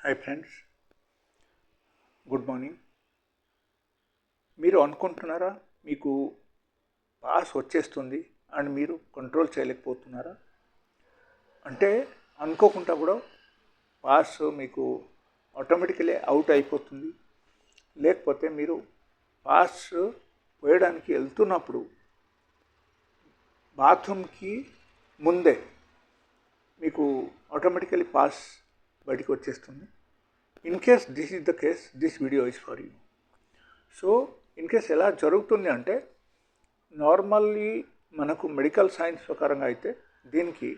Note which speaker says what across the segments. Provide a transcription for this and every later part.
Speaker 1: Hi friends, good morning. మీరు అనుకుంటున్నారా మీకు పాస్ వచ్చేస్తుంది అండ్ మీరు కంట్రోల్ చేయలేకపోతున్నారా? అంటే అనుకోకుండా కూడా పాస్ మీకు ఆటోమేటికలీ అవుట్ అయిపోతుంది. లేకపోతే మీరు పాస్ పోయడానికి వెళ్తున్నప్పుడు బాత్రూమ్కి ముందే మీకు ఆటోమేటికలీ పాస్ బయటికి వచ్చేస్తుంది. In case this is the case, this video is for you. So in case ఎలా జరుగుతుంది అంటే, నార్మల్లీ మనకు మెడికల్ సైన్స్ ప్రకారంగా అయితే దీనికి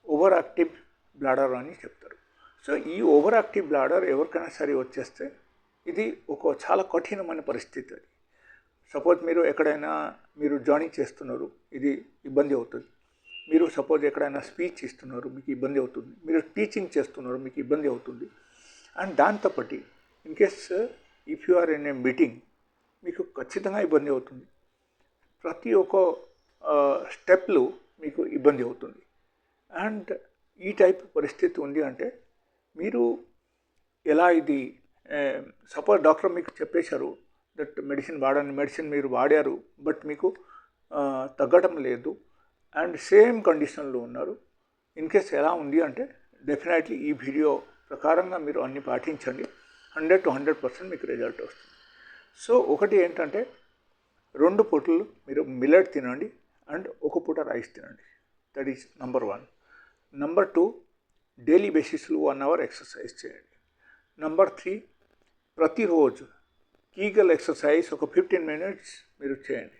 Speaker 1: ఓవర్ యాక్టివ్ బ్లాడర్ అని చెప్తారు. సో ఈ ఓవర్ యాక్టివ్ బ్లాడర్ ఎవరికైనా సరే వచ్చేస్తే ఇది ఒక చాలా కఠినమైన పరిస్థితి. అది సపోజ్ మీరు ఎక్కడైనా మీరు జాయినింగ్ చేస్తున్నారు, ఇది ఇబ్బంది అవుతుంది. మీరు సపోజ్ ఎక్కడైనా స్పీచ్ ఇస్తున్నారు, మీకు ఇబ్బంది అవుతుంది. మీరు టీచింగ్ చేస్తున్నారు, మీకు ఇబ్బంది అవుతుంది. అండ్ దాంతోపాటు in case if you are in a meeting, మీకు ఖచ్చితంగా ఇబ్బంది అవుతుంది. ప్రతి ఒక్క స్టెప్లు మీకు ఇబ్బంది అవుతుంది. అండ్ ఈ టైప్ పరిస్థితి ఉంది అంటే మీరు ఎలా ఇది సపోజ్ డాక్టర్ మీకు చెప్పేశారు దట్ మెడిసిన్ వాడండి, మెడిసిన్ మీరు వాడారు, బట్ మీకు తగ్గడం లేదు అండ్ సేమ్ కండిషన్లో ఉన్నారు. ఇన్ కేస్ ఎలా ఉంది అంటే డెఫినెట్లీ ఈ వీడియో ప్రకారంగా మీరు అన్ని పాటించండి. 100 to 100% మీకు రిజల్ట్ వస్తుంది. సో ఒకటి ఏంటంటే 2 పూటలు మీరు మిల్లెట్ తినండి అండ్ 1 పూట రైస్ తినండి. That is number 1. Number 2, daily బేసిస్లో 1 అవర్ ఎక్సర్సైజ్ చేయండి. నంబర్ 3, ప్రతిరోజు కీగల్ ఎక్సర్సైజ్ ఒక 15 minutes మీరు చేయండి.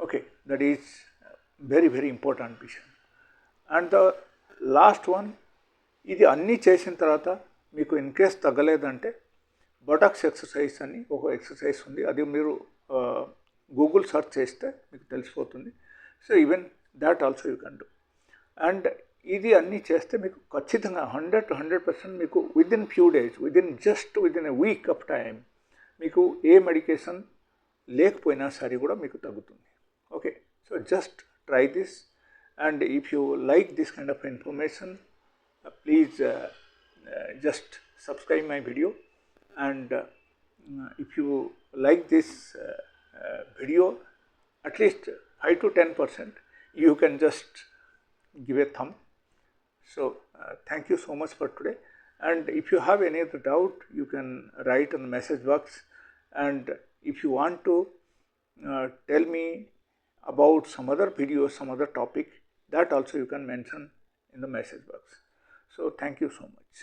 Speaker 1: Okay, that is very very important విషయం. అండ్ ద లాస్ట్ వన్, ఇది అన్నీ చేసిన తర్వాత మీకు ఇన్ కేస్ తగ్గలేదంటే బటాక్స్ ఎక్సర్సైజ్ అని ఒక ఎక్సర్సైజ్ ఉంది. అది మీరు గూగుల్ సెర్చ్ చేస్తే మీకు తెలిసిపోతుంది. So even that also you can do. And ఇది అన్నీ చేస్తే మీకు ఖచ్చితంగా 100 to 100% మీకు within few days, within a week off time మీకు ఏ మెడికేషన్ లేకపోయినా సరే కూడా మీకు తగ్గుతుంది. Okay, so just try this, and if you like this kind of information, please just subscribe my video, and if you like this video, at least 5 to 10% you can just give a thumb. So thank you so much for today, and if you have any other doubt you can write in the message box, and if you want to tell me about some other video, some other topic, that also you can mention in the message box. So thank you so much.